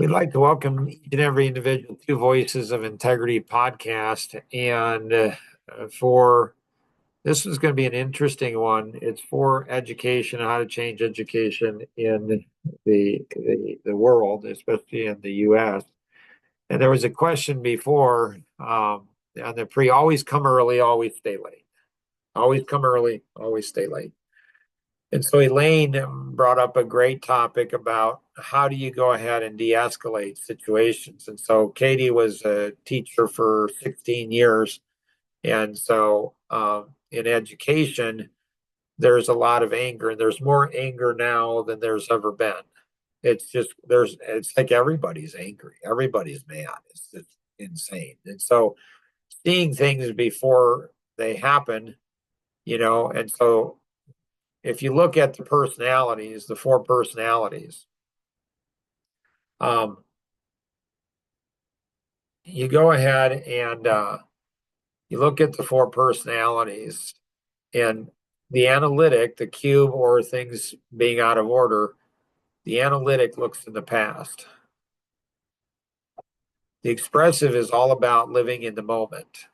We'd like to welcome each and every individual to Voices of Integrity podcast. And for this is going to be an interesting one. It's for education, how to change education in the world, especially in the U.S. And there was a question before on the pre: always come early, always stay late. Always come early, always stay late. And so Elaine brought up a great topic about how do you go ahead and de-escalate situations. And so Katie was a teacher for 16 years. And so in education, there's a lot of anger, and there's more anger now than there's ever been. It's like everybody's angry, everybody's mad. It's just insane. And so seeing things before they happen, and so if you look at the personalities, the four personalities, um, you go ahead and you look at the four personalities, and the analytic, the cube, or things being out of order, the analytic looks in the past. The expressive is all about living in the moment,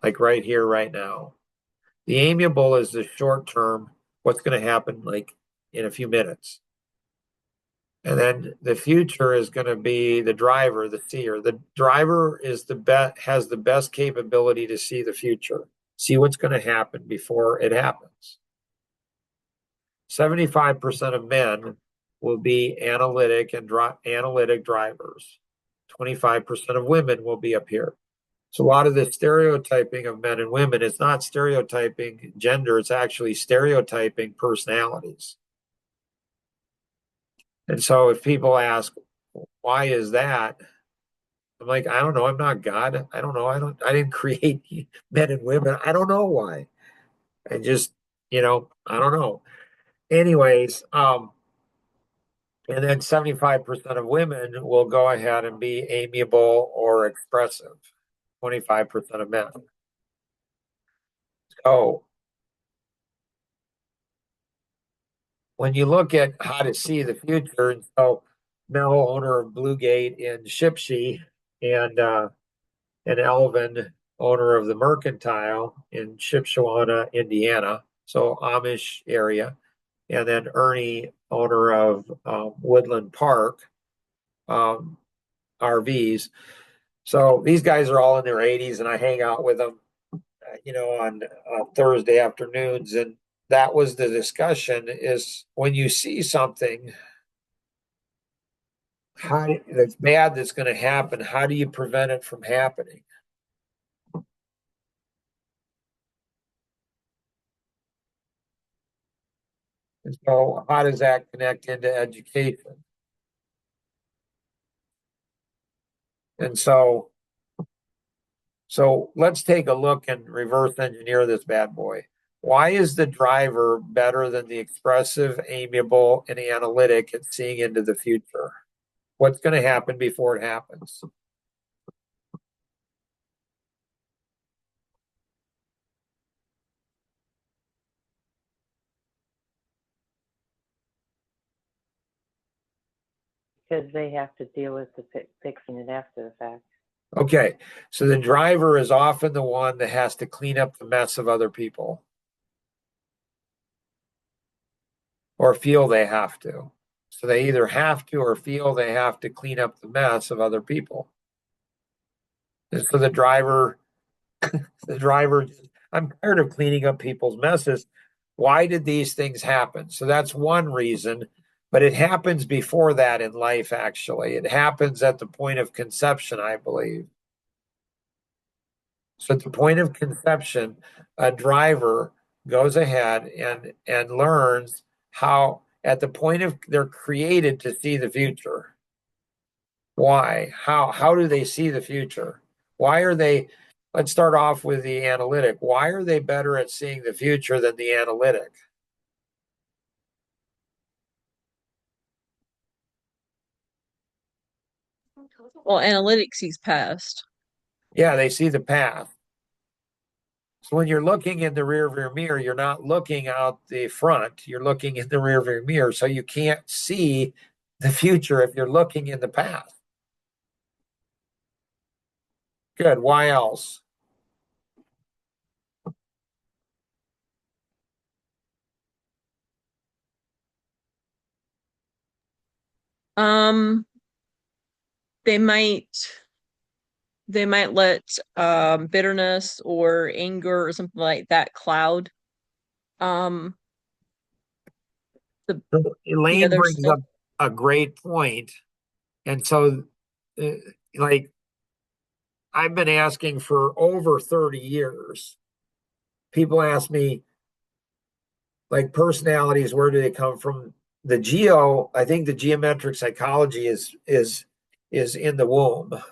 like right here, right now. The amiable is the short term, what's going to happen like in a few minutes. And then the future is going to be the driver, the seer. The driver is has the best capability to see the future, see what's going to happen before it happens. 75% of men will be analytic and analytic drivers. 25% of women will be up here. So a lot of the stereotyping of men and women is not stereotyping gender, it's actually stereotyping personalities. And so if people ask, why is that? I'm like, I don't know. I'm not God. I don't know. I didn't create men and women. I don't know why. I just, I don't know. Anyways, and then 75% of women will go ahead and be amiable or expressive. 25% of men. So when you look at how to see the future, and so Mel, owner of Bluegate in Shipshe, and Elvin, owner of the Mercantile in Shipshewana, Indiana, so Amish area, and then Ernie, owner of Woodland Park RVs. So these guys are all in their 80s, and I hang out with them, on Thursday afternoons. And that was the discussion: is when you see something that's bad that's going to happen, how do you prevent it from happening? And so how does that connect into education? And so let's take a look and reverse engineer this bad boy. Why is the driver better than the expressive, amiable, and analytic at seeing into the future? What's going to happen before it happens? Because they have to deal with the fixing it after the fact. Okay, so the driver is often the one that has to clean up the mess of other people, or feel they have to. So they either have to or feel they have to clean up the mess of other people. And so the driver, I'm tired of cleaning up people's messes. Why did these things happen? So that's one reason, but it happens before that in life, actually. It happens at the point of conception, I believe. So at the point of conception, a driver goes ahead and learns how, at the point of, they're created to see the future. Why? How do they see the future? Why are they, let's start off with the analytic. Why are they better at seeing the future than the analytic? Well, analytics sees past. Yeah, they see the path. So when you're looking in the rear view mirror, you're not looking out the front, you're looking in the rear view mirror. So you can't see the future if you're looking in the past. Good. Why else? Um, they might they might let bitterness or anger or something like that cloud um the the Elaine other brings stuff. up a great point. And so, uh, like, I've been asking for over 30 years. People ask me, like, personalities, where do they come from? I think the geometric psychology is in the womb.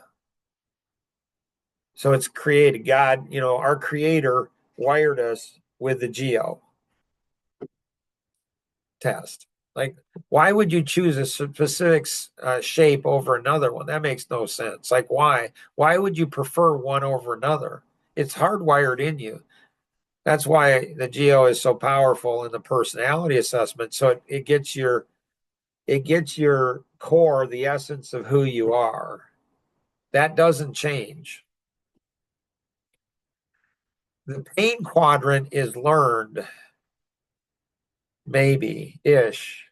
So it's created. God, our creator wired us with the geo test. Like, why would you choose a specific shape over another one? That makes no sense. Like, why? Why would you prefer one over another? It's hardwired in you. That's why the geo is so powerful in the personality assessment. So it gets your core, the essence of who you are. That doesn't change. The pain quadrant is learned, maybe ish.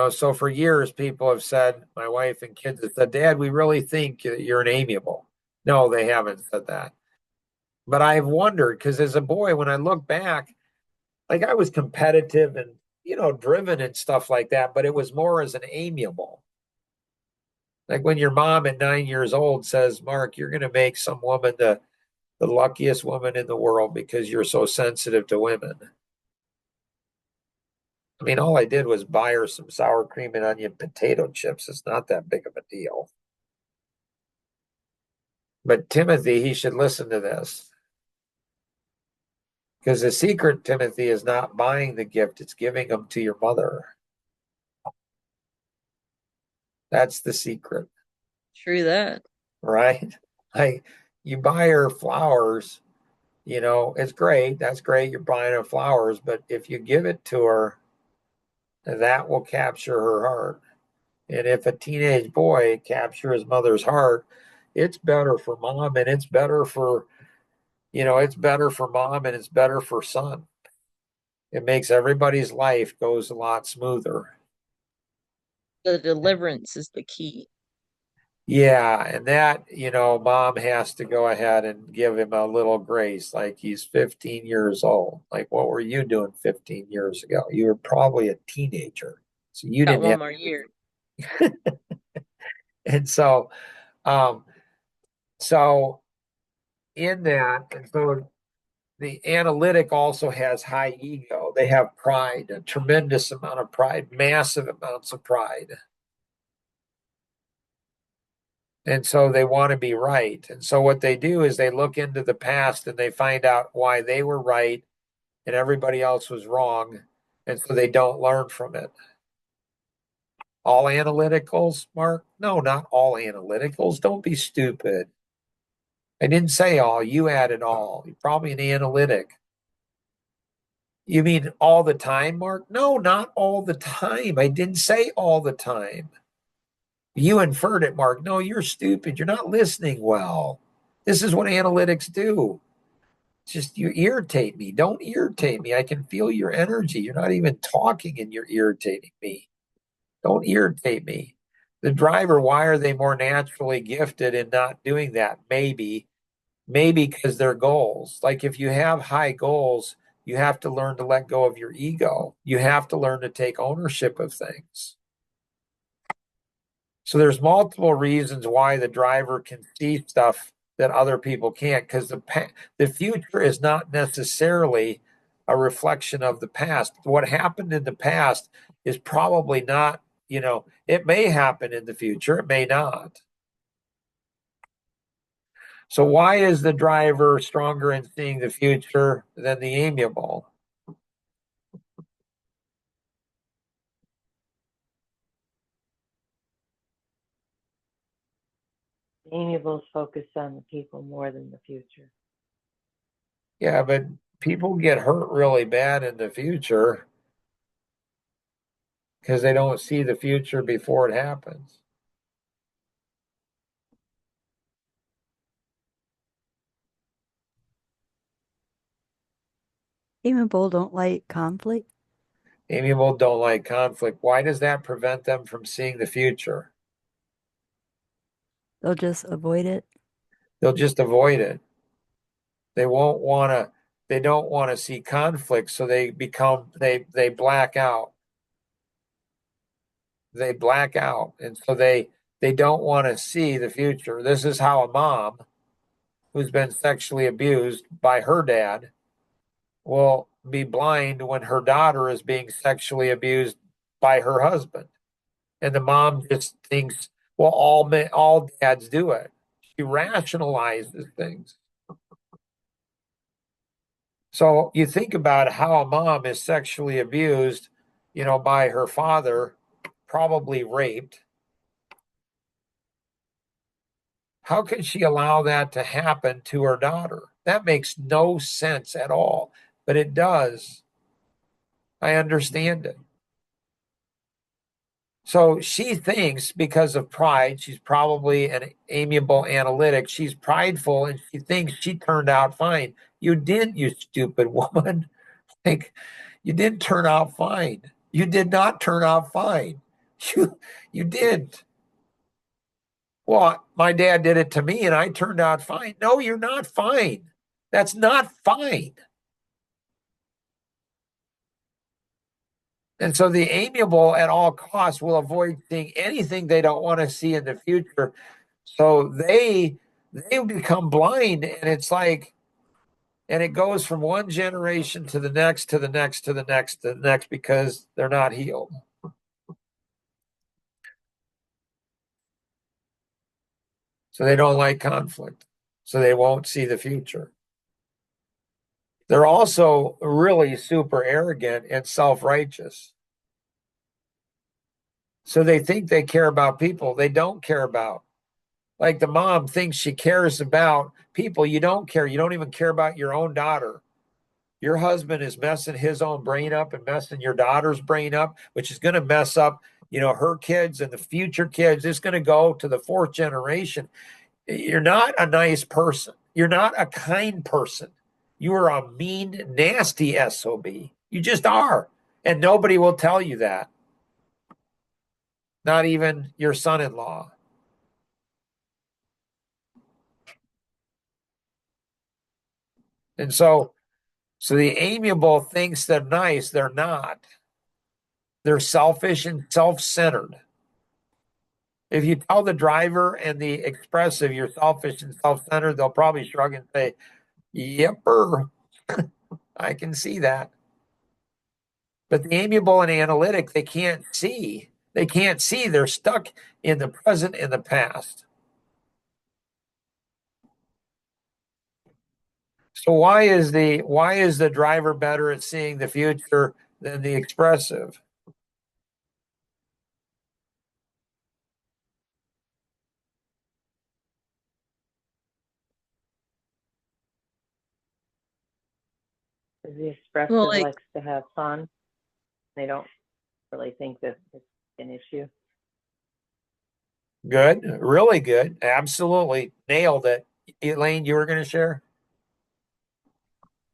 So for years, people have said, my wife and kids have said, Dad, we really think you're an amiable. No, they haven't said that. But I've wondered because as a boy, when I look back, like I was competitive and, driven and stuff like that, but it was more as an amiable. Like when your mom at 9 years old says, Mark, you're going to make some woman the luckiest woman in the world because you're so sensitive to women. I mean, all I did was buy her some sour cream and onion potato chips. It's not that big of a deal. But Timothy, he should listen to this because the secret, Timothy, is not buying the gift, it's giving them to your mother. That's the secret, True that. right? Like you buy her flowers, it's great. That's great. You're buying her flowers. But if you give it to her, that will capture her heart. And if a teenage boy captures his mother's heart, it's better for mom and it's better for mom and it's better for son. It makes everybody's life goes a lot smoother. The deliverance is the key. Yeah, and that, mom has to go ahead and give him a little grace, like he's 15 years old. Like, what were you doing 15 years ago? You were probably a teenager. So you Got didn't one have, more year. and um, so in that, and so the analytic also has high ego. They have pride, a tremendous amount of pride, massive amounts of pride. And so they want to be right. And so what they do is they look into the past and they find out why they were right and everybody else was wrong. And so they don't learn from it. All analyticals, Mark? No, not all analyticals. Don't be stupid. I didn't say all. You added all. You're probably an analytic. You mean all the time, Mark? No, not all the time. I didn't say all the time. You inferred it, Mark. No, you're stupid. You're not listening well. This is what analytics do. It's just you irritate me. Don't irritate me. I can feel your energy. You're not even talking and you're irritating me. Don't irritate me. The driver, why are they more naturally gifted in not doing that? Maybe because their goals. Like if you have high goals, you have to learn to let go of your ego. You have to learn to take ownership of things. So there's multiple reasons why the driver can see stuff that other people can't, because the future is not necessarily a reflection of the past. What happened in the past is probably not, it may happen in the future, it may not. So why is the driver stronger in seeing the future than the amiable? Amiables focus on the people more than the future. Yeah, but people get hurt really bad in the future. because they don't see the future before it happens. Amiable don't like conflict. Amiable don't like conflict. Why does that prevent them from seeing the future? They'll just avoid it. They'll just avoid it. They won't want to, they don't want to see conflict, so they black out. They black out. And so they don't want to see the future. This is how a mom who's been sexually abused by her dad will be blind when her daughter is being sexually abused by her husband. And the mom just thinks, well, all dads do it. She rationalizes things. So you think about how a mom is sexually abused, by her father, probably raped. How can she allow that to happen to her daughter? That makes no sense at all, but it does. I understand it. So she thinks because of pride, she's probably an amiable analytic. She's prideful and she thinks she turned out fine. You didn't, you stupid woman. Like, you didn't turn out fine. You did not turn out fine. You didn't. Well, my dad did it to me and I turned out fine. No, you're not fine. That's not fine. And so the amiable at all costs will avoid seeing anything they don't want to see in the future. So they become blind, and it's like, and it goes from one generation to the next, to the next, to the next, to the next, because they're not healed. So they don't like conflict. So they won't see the future. They're also really super arrogant and self-righteous. So they think they care about people they don't care about. Like the mom thinks she cares about people you don't care. You don't even care about your own daughter. Your husband is messing his own brain up and messing your daughter's brain up, which is going to mess up, her kids and the future kids. It's going to go to the fourth generation. You're not a nice person. You're not a kind person. You are a mean, nasty SOB. You just are. And nobody will tell you that. Not even your son-in-law. And so the amiable thinks they're nice. They're not. They're selfish and self-centered. If you tell the driver and the expressive you're selfish and self-centered, they'll probably shrug and say, yepper, I can see that. But the amiable and analytic, they can't see. They can't see. They're stuck in the present and the past. So why is the driver better at seeing the future than the expressive? The expressive Well, like, likes to have fun. They don't really think that it's an issue. Good, really good. Absolutely nailed it. Elaine, you were going to share?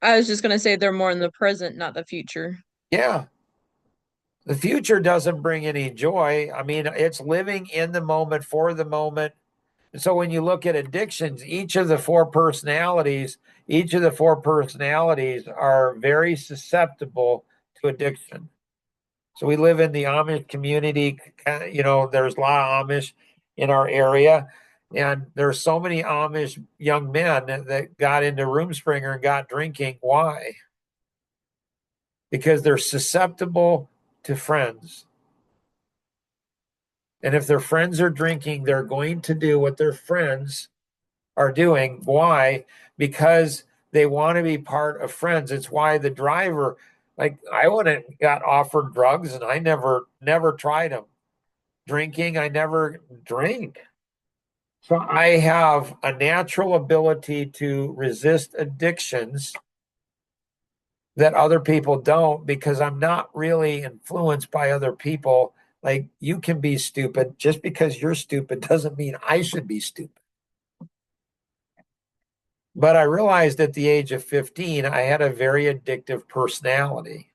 I was just gonna say they're more in the present, not the future. Yeah. The future doesn't bring any joy. I mean, it's living in the moment for the moment. And so when you look at addictions, each of the four personalities are very susceptible to addiction. So we live in the Amish community. There's a lot of Amish in our area. And there's so many Amish young men that got into Roomspringer and got drinking. Why? Because they're susceptible to friends. And if their friends are drinking, they're going to do what their friends are doing. Why? Because they want to be part of friends. It's why the driver, like I wouldn't got offered drugs and I never tried them. Drinking, I never drank. So I have a natural ability to resist addictions that other people don't because I'm not really influenced by other people. Like you can be stupid. Just because you're stupid doesn't mean I should be stupid. But I realized at the age of 15, I had a very addictive personality.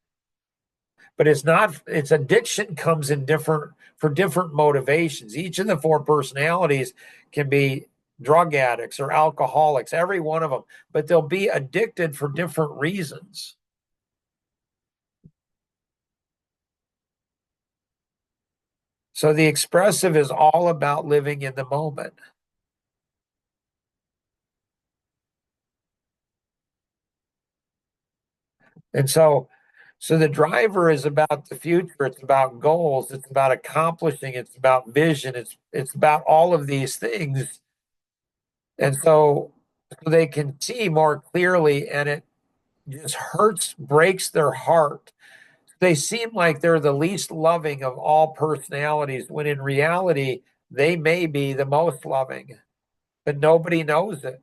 But it's not, its addiction comes in for different motivations. Each of the four personalities can be drug addicts or alcoholics, every one of them, but they'll be addicted for different reasons. So the expressive is all about living in the moment. And so the driver is about the future. It's about goals. It's about accomplishing. It's about vision. It's about all of these things. And so they can see more clearly, and it just hurts, breaks their heart. They seem like they're the least loving of all personalities, when in reality, they may be the most loving, but nobody knows it.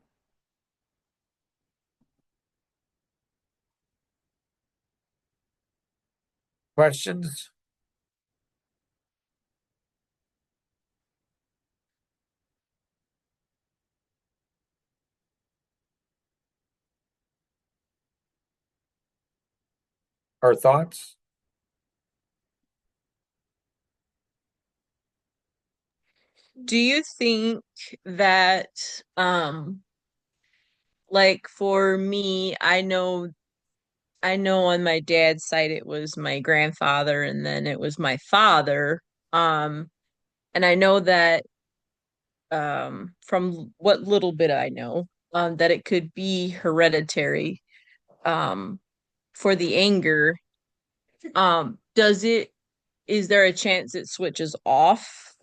Questions or thoughts? Do you think that, like for me, I know on my dad's side it was my grandfather and then it was my father. Um, and I know that from what little bit I know, that it could be hereditary um for the anger. Does it is there a chance it switches off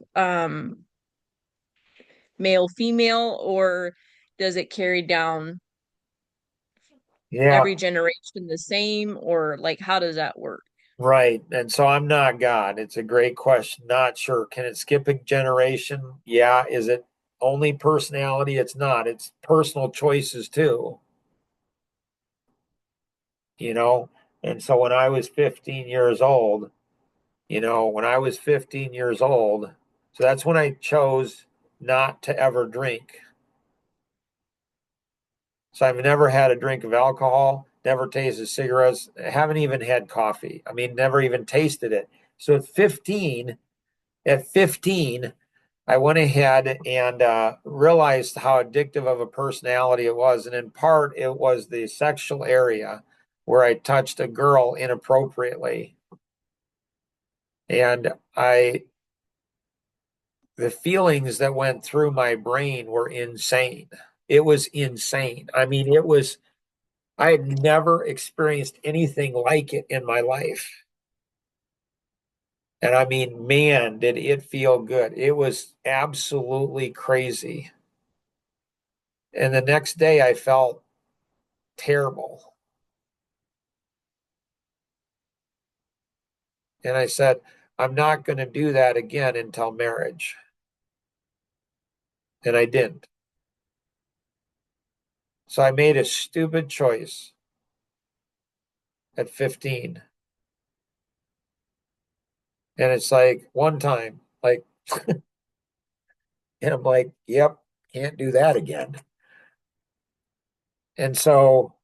male female, or does it carry down Yeah, every generation the same, or like how does that work? right. And so I'm not God. It's a great question. Not sure. Can it skip a generation? Yeah. Is it only personality? It's not. It's personal choices too, you know? And so when I was 15 years old, when I was 15 years old, so that's when I chose not to ever drink. So I've never had a drink of alcohol, never tasted cigarettes, haven't even had coffee. I mean, never even tasted it. So at 15, I went ahead and realized how addictive of a personality it was. And in part, it was the sexual area where I touched a girl inappropriately. And the feelings that went through my brain were insane. It was insane. I mean, I had never experienced anything like it in my life. And I mean, man, did it feel good. It was absolutely crazy. And the next day I felt terrible. And I said, I'm not going to do that again until marriage. And I didn't. So I made a stupid choice at 15. And it's like one time, like, and I'm like, yep, can't do that again. And so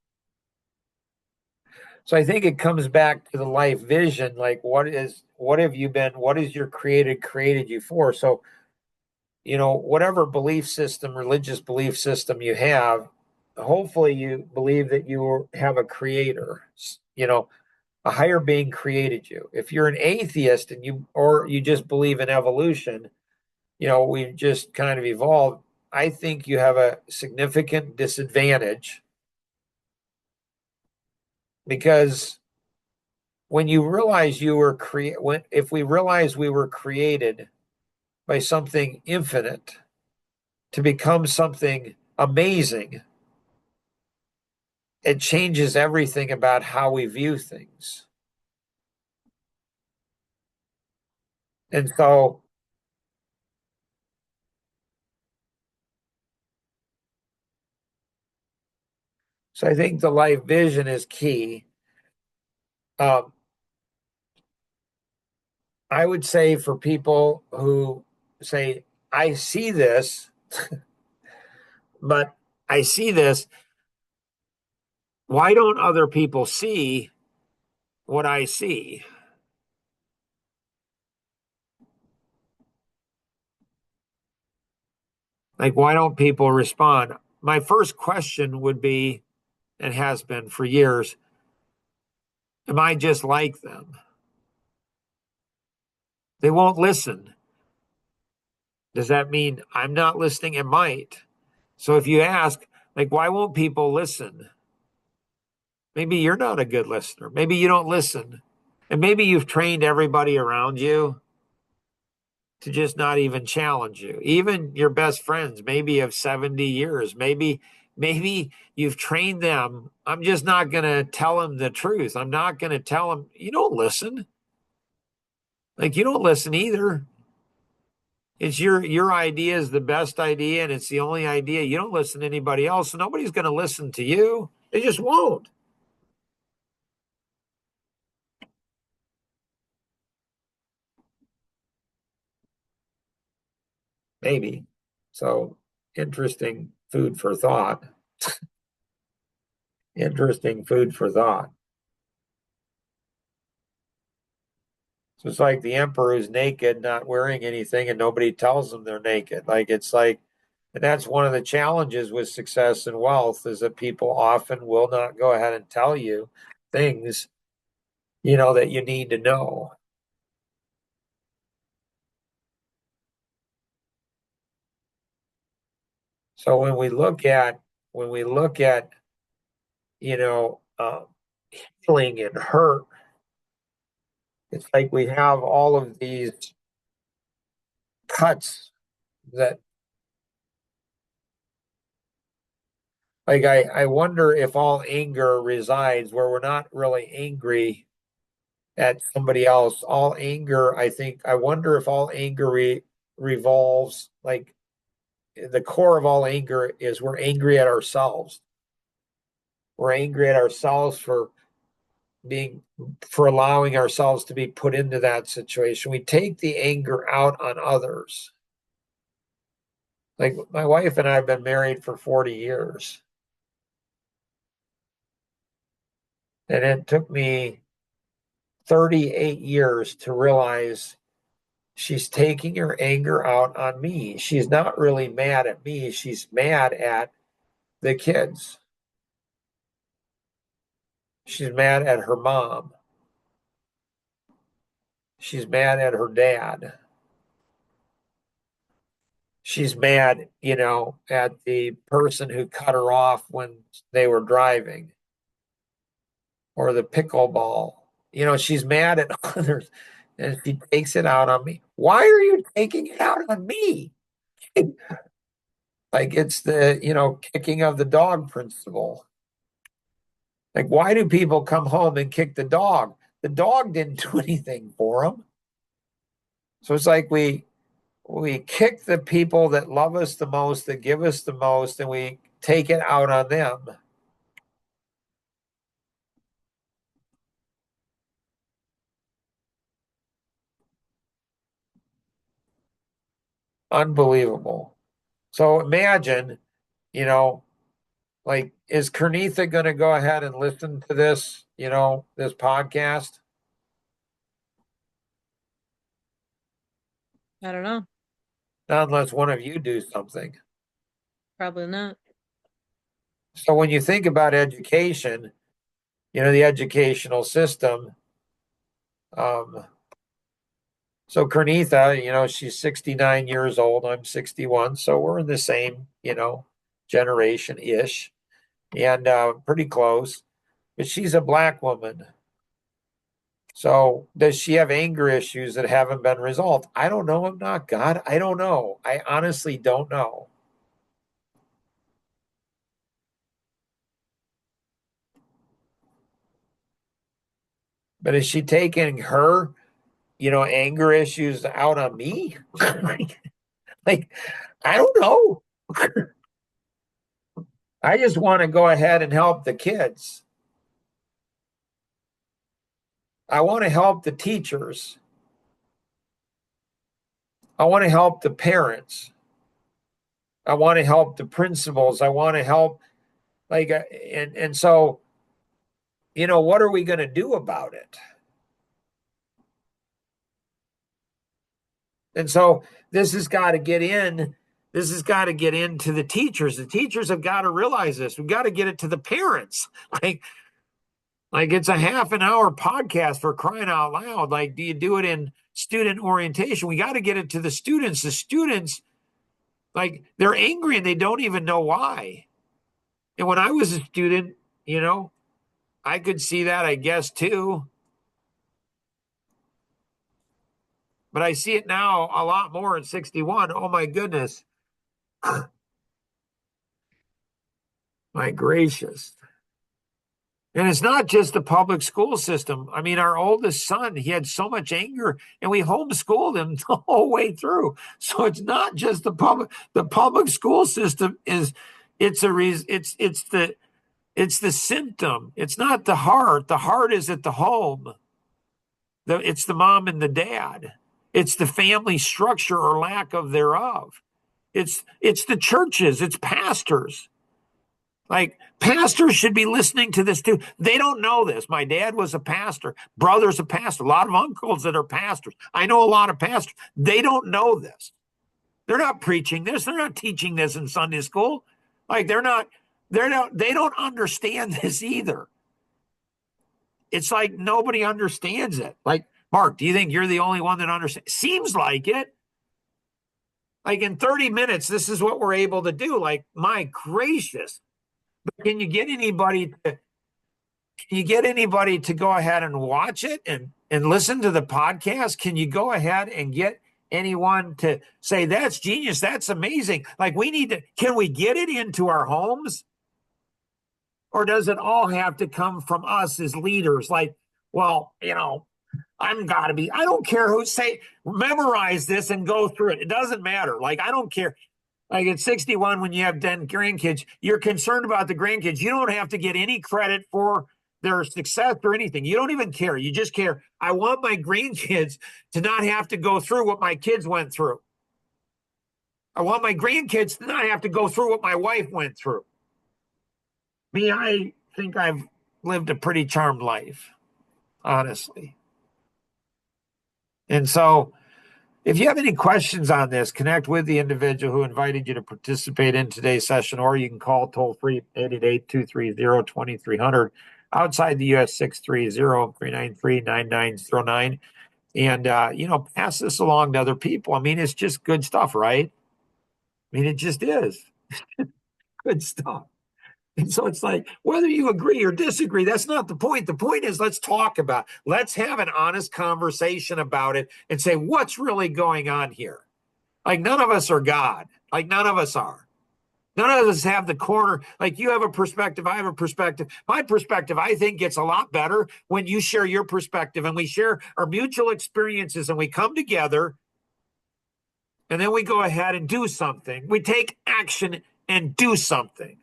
I think it comes back to the life vision. Like, what have you been, what is your created you for? So, whatever belief system, religious belief system you have, hopefully you believe that you have a creator, a higher being created you. If you're an atheist or you just believe in evolution, we've just kind of evolved. I think you have a significant disadvantage because when you realize if we realize we were created by something infinite to become something amazing, it changes everything about how we view things. And so I think the life vision is key. Um, I would say for people who say, I see this, but I see this, why don't other people see what I see? Like, why don't people respond? My first question would be, and has been for years, am I just like them? They won't listen. Does that mean I'm not listening? It might. So if you ask, like, why won't people listen? Maybe you're not a good listener. Maybe you don't listen. And maybe you've trained everybody around you to just not even challenge you. Even your best friends, maybe of 70 years, maybe you've trained them. I'm just not going to tell them the truth. I'm not going to tell them, you don't listen. Like you don't listen either. It's your idea is the best idea and it's the only idea. You don't listen to anybody else. So nobody's going to listen to you. They just won't. Maybe. So interesting food for thought. Interesting food for thought. So it's like the emperor is naked, not wearing anything, and nobody tells them they're naked. Like it's like, and that's one of the challenges with success and wealth is that people often will not go ahead and tell you things, that you need to know. So when we look at, you know, healing and hurt, it's like we have all of these cuts that, like, I wonder if all anger resides where we're not really angry at somebody else. All anger, I wonder if all anger revolves, like, the core of all anger is we're angry at ourselves. We're angry at ourselves for allowing ourselves to be put into that situation. We take the anger out on others. Like my wife and I have been married for 40 years. And it took me 38 years to realize she's taking her anger out on me. She's not really mad at me. She's mad at the kids. She's mad at her mom. She's mad at her dad. She's mad, at the person who cut her off when they were driving or the pickleball. She's mad at others and she takes it out on me. Why are you taking it out on me? Like it's the, kicking of the dog principle. Like, why do people come home and kick the dog? The dog didn't do anything for them. So it's like we kick the people that love us the most, that give us the most, and we take it out on them. Unbelievable. So imagine, you know, like, is Kernitha going to go ahead and listen to this, this podcast? I don't know. Not unless one of you do something. Probably not. So when you think about education, the educational system, so Kernitha, she's 69 years old. I'm 61. So we're in the same, generation ish and pretty close. But she's a black woman. So does she have anger issues that haven't been resolved? I don't know. I'm not God. I don't know. I honestly don't know. But is she taking her, anger issues out on me? like, I don't know. I just want to go ahead and help the kids. I want to help the teachers. I want to help the parents. I want to help the principals. I want to help and so, what are we going to do about it? And so this has got to get in. This has got to get into the teachers. The teachers have got to realize this. We've got to get it to the parents. Like it's a half an hour podcast, for crying out loud. Like, do you do it in student orientation? We got to get it to the students. The students, like, they're angry and they don't even know why. And when I was a student, I could see that, I guess, too. But I see it now a lot more at 61. Oh my goodness. My gracious. And it's not just the public school system. I mean, our oldest son, he had so much anger, and we homeschooled him the whole way through. So it's not just the public school system it's the symptom. It's not the heart. The heart is at the home. It's the mom and the dad. It's the family structure or lack of thereof. It's the churches. It's pastors. Like, pastors should be listening to this too. They don't know this. My dad was a pastor. Brother's a pastor. A lot of uncles that are pastors. I know a lot of pastors. They don't know this. They're not preaching this. They're not teaching this in Sunday school. Like, they don't understand this either. It's like nobody understands it. Like, Mark, do you think you're the only one that understands? Seems like it. Like, in 30 minutes, this is what we're able to do. Like, my gracious. But can you get anybody to go ahead and watch it and listen to the podcast? Can you go ahead and get anyone to say, that's genius, that's amazing? Like, can we get it into our homes? Or does it all have to come from us as leaders? Like, well, I don't care who memorize this and go through it. It doesn't matter. Like, I don't care. Like, at 61, when you have 10 grandkids, you're concerned about the grandkids. You don't have to get any credit for their success or anything. You don't even care. You just care. I want my grandkids to not have to go through what my kids went through. I want my grandkids to not have to go through what my wife went through. Me, I think I've lived a pretty charmed life, honestly. And so, if you have any questions on this, connect with the individual who invited you to participate in today's session, or you can call toll-free 888-230-2300. Outside the U.S., 630-393-9909. And, pass this along to other people. I mean, it's just good stuff, right? I mean, it just is. Good stuff. And so it's like, whether you agree or disagree, that's not the point. The point is, let's talk about it. Let's have an honest conversation about it and say, what's really going on here? Like, none of us are God. Like, none of us are. None of us have the corner. Like, you have a perspective, I have a perspective. My perspective, I think, gets a lot better when you share your perspective and we share our mutual experiences and we come together and then we go ahead and do something. We take action and do something.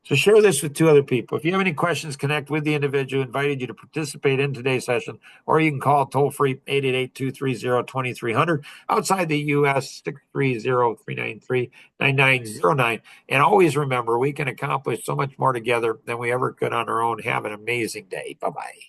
So share this with 2 other people. If you have any questions, connect with the individual who invited you to participate in today's session, or you can call toll-free 888-230-2300. Outside the U.S., 630-393-9909. And always remember, we can accomplish so much more together than we ever could on our own. Have an amazing day. Bye-bye.